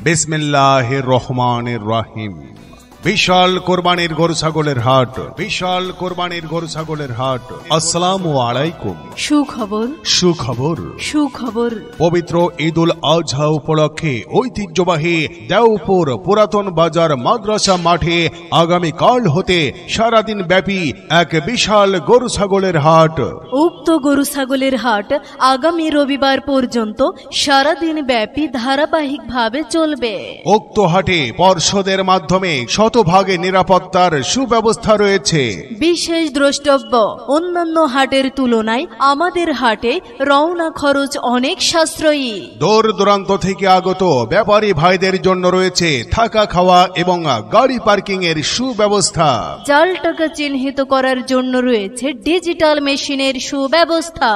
বিসমিল্লাহির রহমানির রহিম। বিশাল কোরবানির গরু ছাগলের হাট, বিশাল কোরবানির গরু ছাগলের হাট। আসসালামু আলাইকুম। সুখবর, সুখবর, সুখবর। পবিত্র ঈদুল আজহা উপলক্ষে ঐতিহ্যবাহী দেওপুর পুরাতন বাজার মাদ্রাসা মাঠে আগামীকাল হতে সারাদিন ব্যাপী এক বিশাল গরু ছাগলের হাট। উক্ত গরু ছাগলের হাট আগামী রবিবার পর্যন্ত সারাদিন ব্যাপী ধারাবাহিকভাবে চলবে। উক্ত হাটে পর্ষদের মাধ্যমে শতভাগে নিরাপত্তার সুব্যবস্থা রয়েছে। বিশেষ দ্রষ্টব্য, অন্যান্য হাটের তুলনায় আমাদের হাটে রওনা খরচ অনেক সাশ্রয়ী। দূর দূরান্ত থেকে আগত ব্যাপারী ভাইদের জন্য রয়েছে থাকা খাওয়া এবং গাড়ি পার্কিং এর সুব্যবস্থা। জাল টাকা চিহ্নিত করার জন্য রয়েছে ডিজিটাল মেশিনের সুব্যবস্থা।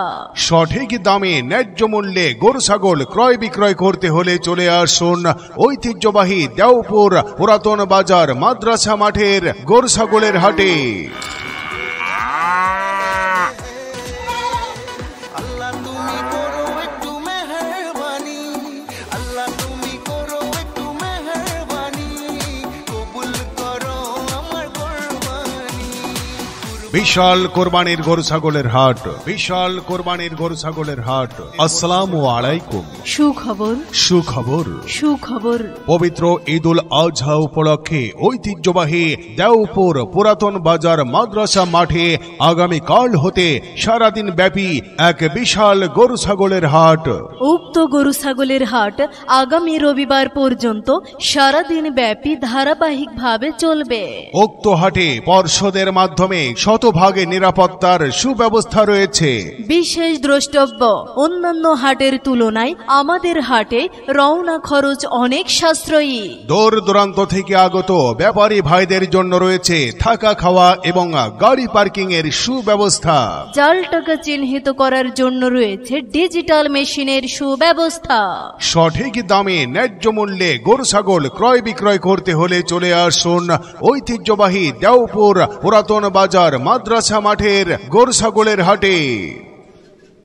সঠিক দামে ন্যায্য মূল্যে গরু ছাগল ক্রয় বিক্রয় করতে হলে চলে আসুন ঐতিহ্যবাহী দেওপুর পুরাতন বাজার মাদ্রাসা মাঠের গরু ছাগলের হাটে। বিশাল কোরবানির গরু ছাগলের হাট, বিশাল কোরবানির গরু ছাগলের হাট। আসসালামু আলাইকুম। সুখবর, সুখবর, সুখবর। পবিত্র ঈদুল আজহা উপলক্ষে ঐতিহ্যবাহী দেওপুর পুরাতন বাজার মাদ্রাসা মাঠে আগামীকাল হতে সারাদিন ব্যাপী এক বিশাল গরু ছাগলের হাট। উক্ত গরু ছাগলের হাট আগামী রবিবার পর্যন্ত সারাদিন ব্যাপী ধারাবাহিকভাবে চলবে। উক্ত হাটে পর্ষদের মাধ্যমে শতভাগে নিরাপত্তার সুব্যবস্থা রয়েছে। বিশেষ দ্রষ্টব্য, অন্যান্য হাটের তুলনায় আমাদের হাটে রওনা খরচ অনেক সাশ্রয়ী। দূর দূরান্ত থেকে আগত ব্যাপারী ভাইদের জন্য রয়েছে থাকা খাওয়া এবং গাড়ি পার্কিং এর সুব্যবস্থা। জাল টাকা চিহ্নিত করার জন্য রয়েছে ডিজিটাল মেশিনের সুব্যবস্থা। সঠিক দামে ন্যায্য মূল্যে গরু ছাগল ক্রয় বিক্রয় করতে হলে চলে আসুন ঐতিহ্যবাহী দেওপুর পুরাতন বাজার মাদ্রাসা মাঠের গরু ছাগলের হাটে।